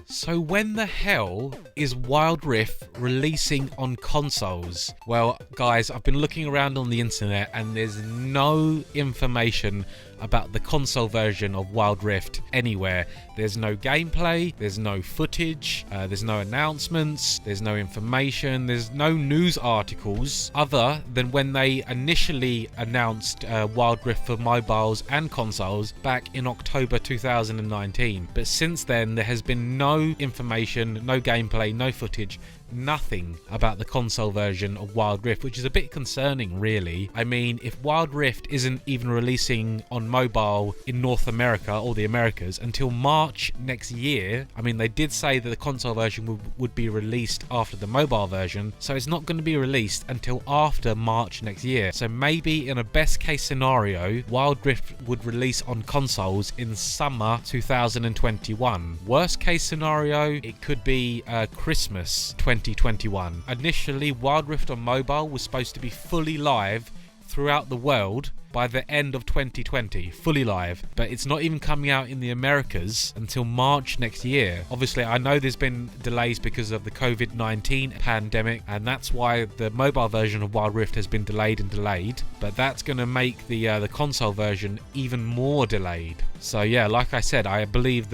So when the hell is Wild Rift releasing on consoles? Well, guys, I've been looking around on the internet and there's no information about the console version of Wild Rift anywhere. There's no gameplay, there's no footage, there's no announcements, there's no information, there's no news articles other than when they initially announced Wild Rift for mobiles and consoles back in October 2019. But since then, there has been no information, no gameplay, no footage, nothing about the console version of Wild Rift, which is a bit concerning, really. I mean, if Wild Rift isn't even releasing on mobile in North America or the Americas until March next year, I mean, they did say that the console version would be released after the mobile version, so it's not going to be released until after March next year. So maybe in a best case scenario, Wild Rift would release on consoles in summer 2021. Worst case scenario, it could be Christmas 2021. Initially, Wild Rift on mobile was supposed to be fully live throughout the world by the end of 2020, fully live, but it's not even coming out in the Americas until March next year. Obviously, I know there's been delays because of the COVID-19 pandemic, and that's why the mobile version of Wild Rift has been delayed, but that's going to make the console version even more delayed. So yeah, like I said, I believe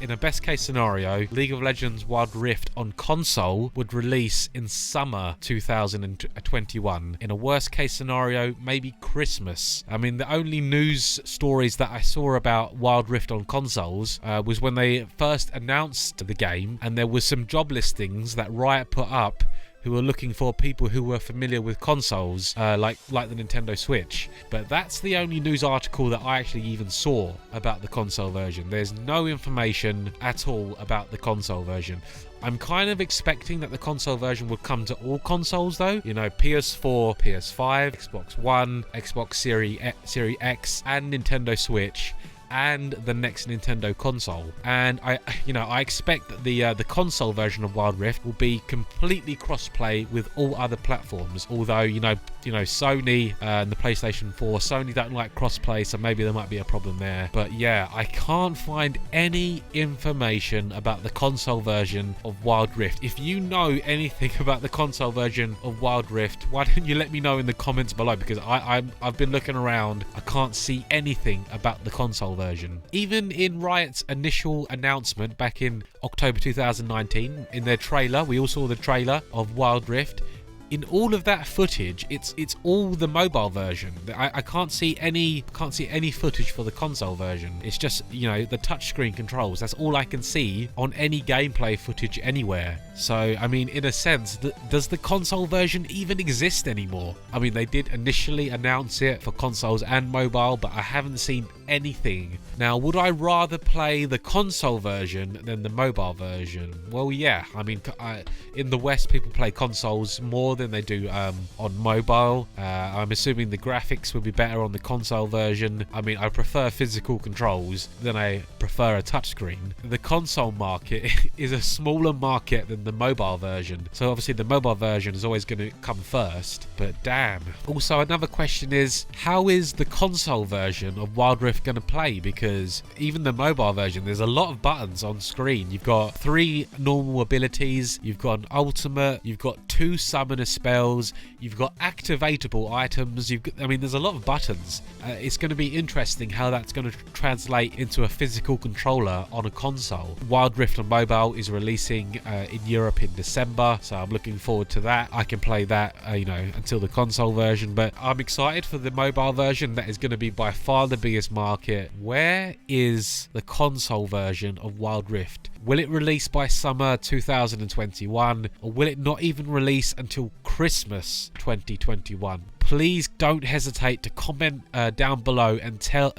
in a best case scenario, League of Legends Wild Rift on console would release in summer 2021. In a worst case scenario, maybe Christmas. I mean, the only news stories that I saw about Wild Rift on consoles was when they first announced the game, and there was some job listings that Riot put up who were looking for people who were familiar with consoles, like the Nintendo Switch. But that's the only news article that I actually even saw about the console version. There's no information at all about the console version. I'm kind of expecting that the console version would come to all consoles though. You know, PS4, PS5, Xbox One, Xbox Series X, and Nintendo Switch, and the next Nintendo console. And I expect that the console version of Wild Rift will be completely cross-play with all other platforms. Although you know Sony and the PlayStation 4, Sony don't like cross-play, so maybe there might be a problem there. But yeah, I can't find any information about the console version of Wild Rift. If you know anything about the console version of Wild Rift, why don't you let me know in the comments below, because I've been looking around, I can't see anything about the console version. Even in Riot's initial announcement back in October 2019, in their trailer, we all saw the trailer of Wild Rift. In all of that footage, it's all the mobile version. I can't see any footage for the console version. It's just, you know, the touchscreen controls. That's all I can see on any gameplay footage anywhere. So, I mean, in a sense, does the console version even exist anymore? I mean, they did initially announce it for consoles and mobile, but I haven't seen anything. Now, would I rather play the console version than the mobile version? Well, yeah. I mean, in the West, people play consoles more than they do on mobile. I'm assuming the graphics would be better on the console version. I mean, I prefer physical controls than I prefer a touchscreen. The console market is a smaller market than the mobile version, so obviously the mobile version is always going to come first. But damn. Also, another question is, how is the console version of Wild Rift going to play? Because even the mobile version, there's a lot of buttons on screen. You've got 3 normal abilities, you've got an ultimate, you've got 2 summoner spells, you've got activatable items, I mean, there's a lot of buttons. It's going to be interesting how that's going to translate into a physical controller on a console. Wild Rift on mobile is releasing in Europe in December, so I'm looking forward to that. I can play that until the console version, but I'm excited for the mobile version. That is going to be by far the biggest market. Where is the console version of Wild Rift? Will it release by summer 2021, or will it not even release until Christmas 2021? Please don't hesitate to comment down below and tell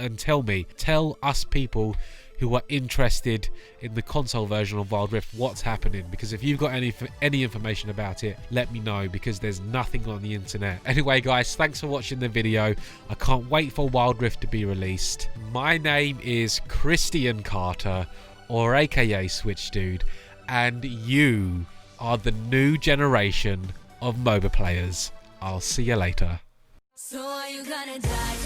us people who are interested in the console version of Wild Rift what's happening, because if you've got any information about it, let me know, because there's nothing on the internet. Anyway guys, thanks for watching the video. I can't wait for Wild Rift to be released. My name is Christian Carter, or aka Switch Dude, and you are the new generation of MOBA players. I'll see you later. So are you gonna die?